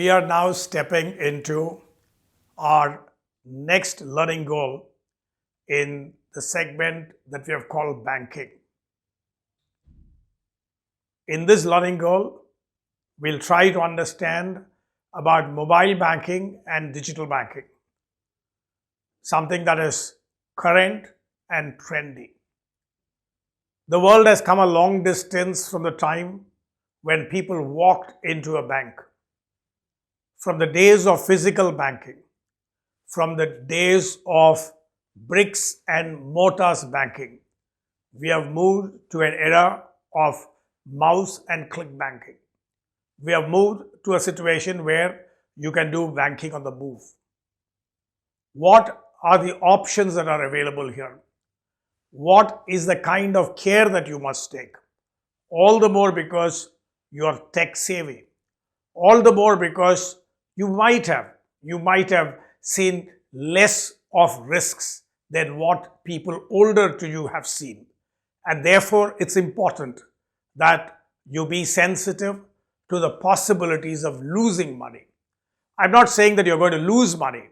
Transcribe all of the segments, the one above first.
we are now stepping into our next learning goal in the segment that we have called banking. In this learning goal, we'll try to understand about mobile banking and digital banking, something that is current and trendy. The world has come a long distance from the time when people walked into a bank. From the days of physical banking, from the days of bricks and mortars banking, we have moved to an era of mouse and click banking. We have moved to a situation where you can do banking on the move. What are the options that are available here? What is the kind of care that you must take? All the more because you are tech savvy. All the more because you might have seen less of risks than what people older to you have seen. And therefore, it's important that you be sensitive to the possibilities of losing money. I'm not saying that you're going to lose money.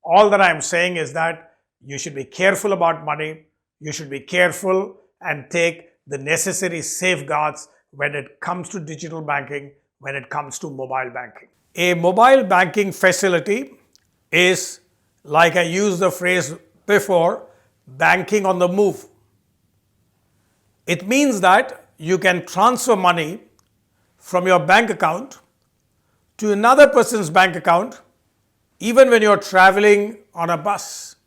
All that I'm saying is that you should be careful about money. You should be careful and take the necessary safeguards when it comes to digital banking, when it comes to mobile banking. A mobile banking facility is, like I used the phrase before, banking on the move. It means that you can transfer money from your bank account to another person's bank account even when you're traveling on a bus.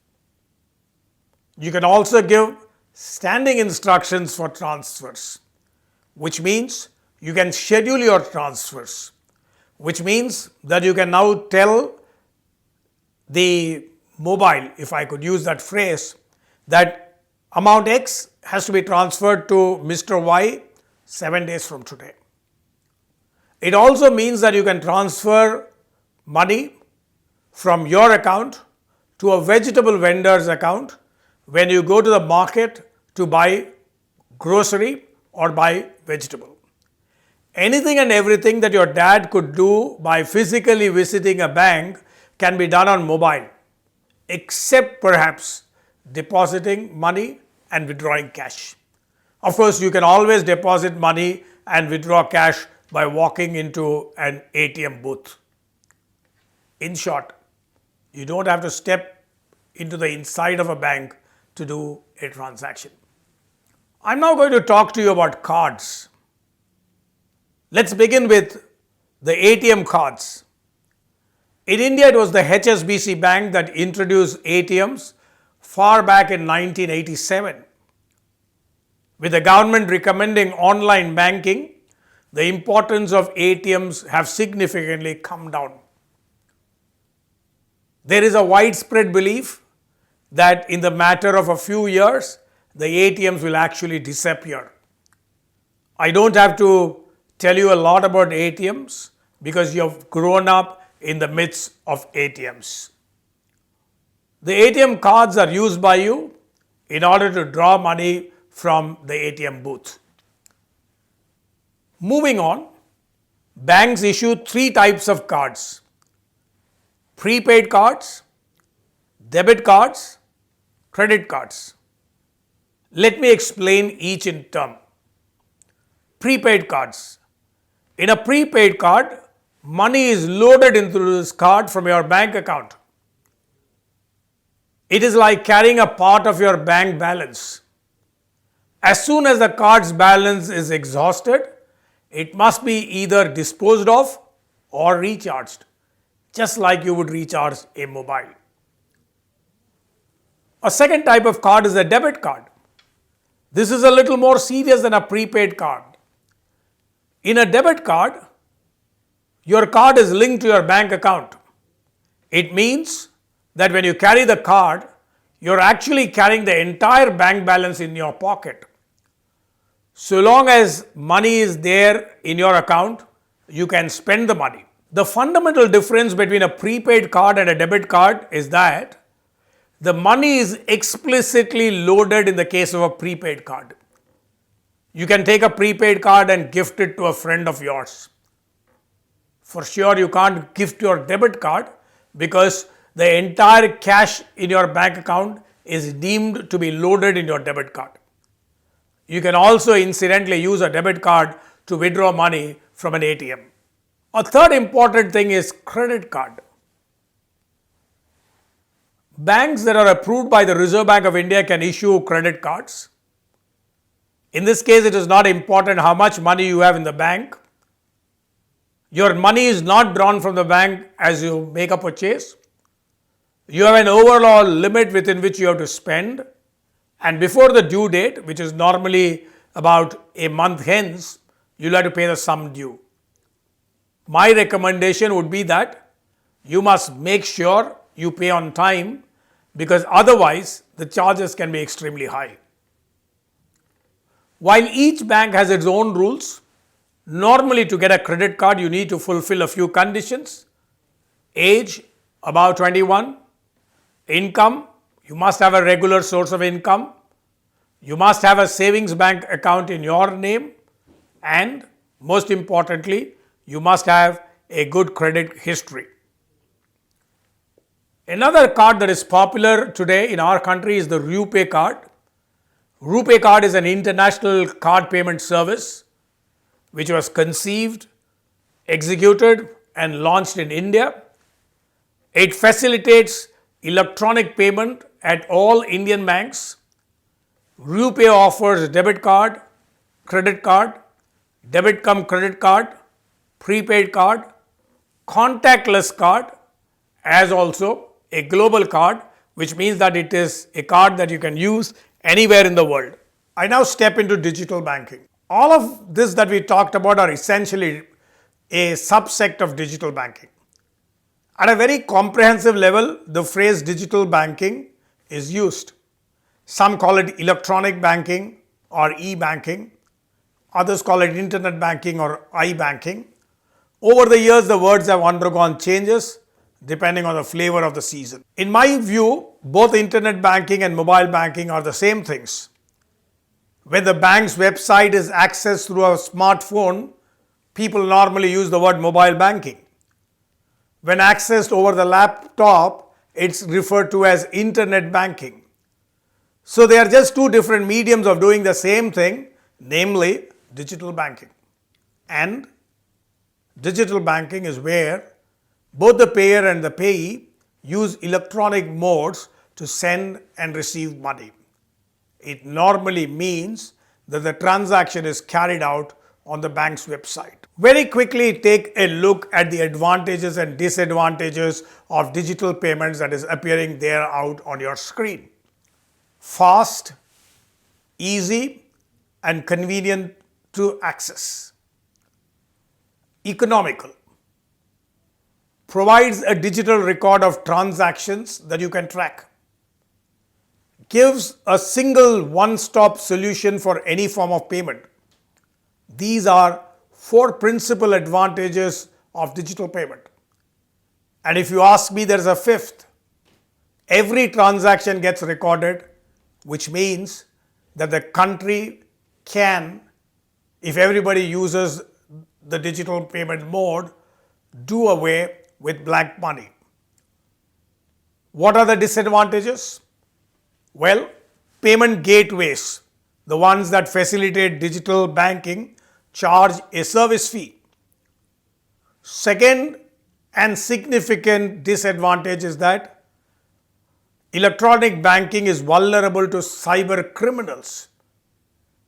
You can also give standing instructions for transfers, which means you can schedule your transfers, which means that you can now tell the mobile, if I could use that phrase, that amount X has to be transferred to Mr. Y 7 days from today. It also means that you can transfer money from your account to a vegetable vendor's account when you go to the market to buy grocery or buy vegetable. Anything and everything that your dad could do by physically visiting a bank can be done on mobile, except perhaps depositing money and withdrawing cash. Of course, you can always deposit money and withdraw cash by walking into an ATM booth. In short, you don't have to step into the inside of a bank to do a transaction. I'm now going to talk to you about cards. Let's begin with the ATM cards. In India, it was the HSBC Bank that introduced ATMs far back in 1987. With the government recommending online banking, the importance of ATMs have significantly come down. There is a widespread belief that in the matter of a few years, the ATMs will actually disappear. I don't have to tell you a lot about ATMs because you have grown up in the midst of ATMs. The ATM cards are used by you in order to draw money from the ATM booth. Moving on, banks issue 3 types of cards: prepaid cards, debit cards, credit cards. Let me explain each in turn. Prepaid cards. In a prepaid card, money is loaded into this card from your bank account. It is like carrying a part of your bank balance. As soon as the card's balance is exhausted, it must be either disposed of or recharged, just like you would recharge a mobile. A second type of card is a debit card. This is a little more serious than a prepaid card. In a debit card, your card is linked to your bank account. It means that when you carry the card, you're actually carrying the entire bank balance in your pocket. So long as money is there in your account, you can spend the money. The fundamental difference between a prepaid card and a debit card is that the money is explicitly loaded in the case of a prepaid card. You can take a prepaid card and gift it to a friend of yours. For sure, you can't gift your debit card because the entire cash in your bank account is deemed to be loaded in your debit card. You can also incidentally use a debit card to withdraw money from an ATM. A third important thing is credit card. Banks that are approved by the Reserve Bank of India can issue credit cards. In this case, it is not important how much money you have in the bank. Your money is not drawn from the bank as you make a purchase. You have an overall limit within which you have to spend, and before the due date, which is normally about a month hence, you'll have to pay the sum due. My recommendation would be that you must make sure you pay on time, because otherwise the charges can be extremely high. While each bank has its own rules, normally to get a credit card you need to fulfill a few conditions. Age, about 21. Income, you must have a regular source of income. You must have a savings bank account in your name, and most importantly, you must have a good credit history. Another card that is popular today in our country is the RuPay card. RuPay card is an international card payment service which was conceived, executed and launched in India. It facilitates electronic payment at all Indian banks. RuPay offers debit card, credit card, debit cum credit card, prepaid card, contactless card, as also a global card, which means that it is a card that you can use anywhere in the world. I now step into digital banking. All of this that we talked about are essentially a subsect of digital banking. At a very comprehensive level, the phrase digital banking is used. Some call it electronic banking or e-banking. Others call it internet banking or i-banking. Over the years, the words have undergone changes depending on the flavor of the season. In my view, both internet banking and mobile banking are the same things. When the bank's website is accessed through a smartphone, people normally use the word mobile banking. When accessed over the laptop, it's referred to as internet banking. So they are just two different mediums of doing the same thing, namely digital banking. And digital banking is where both the payer and the payee use electronic modes to send and receive money. It normally means that the transaction is carried out on the bank's website. Very quickly take a look at the advantages and disadvantages of digital payments that is appearing there out on your screen. Fast, easy and convenient to access. Economical. Provides a digital record of transactions that you can track. Gives a single one-stop solution for any form of payment. These are four principal advantages of digital payment. And if you ask me, there is a fifth. Every transaction gets recorded, which means that the country can, if everybody uses the digital payment mode, do away with black money. What are the disadvantages? Well, payment gateways, the ones that facilitate digital banking, charge a service fee. Second and significant disadvantage is that electronic banking is vulnerable to cyber criminals.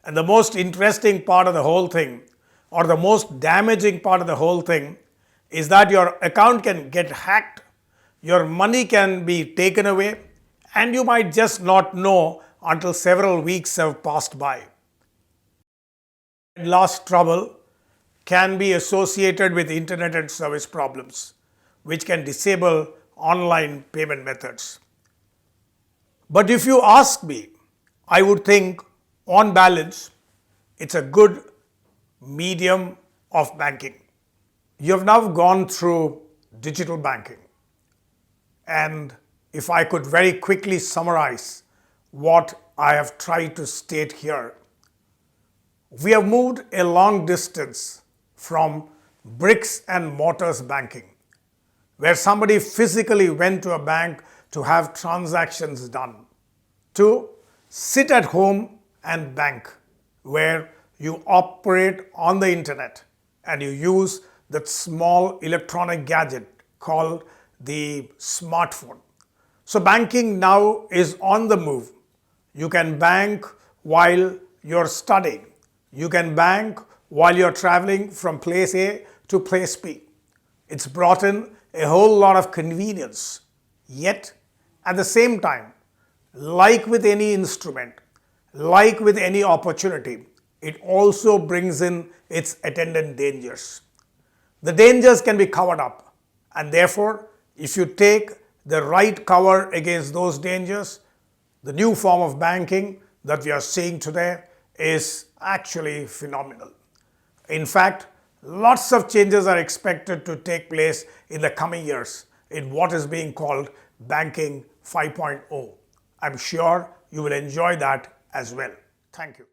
And the most interesting part of the whole thing, or the most damaging part of the whole thing, is that your account can get hacked, your money can be taken away, and you might just not know until several weeks have passed by. Lost trouble can be associated with internet and service problems, which can disable online payment methods. But if you ask me, I would think on balance, it's a good medium of banking. You have now gone through digital banking, and if I could very quickly summarize what I have tried to state here, we have moved a long distance from bricks and mortars banking, where somebody physically went to a bank to have transactions done, to sit at home and bank, where you operate on the internet and you use that small electronic gadget called the smartphone. So banking now is on the move. You can bank while you're studying. You can bank while you're traveling from place A to place B. It's brought in a whole lot of convenience. Yet, at the same time, like with any instrument, like with any opportunity, it also brings in its attendant dangers. The dangers can be covered up, and therefore, if you take the right cover against those dangers, the new form of banking that we are seeing today is actually phenomenal. In fact, lots of changes are expected to take place in the coming years in what is being called Banking 5.0. I'm sure you will enjoy that as well. Thank you.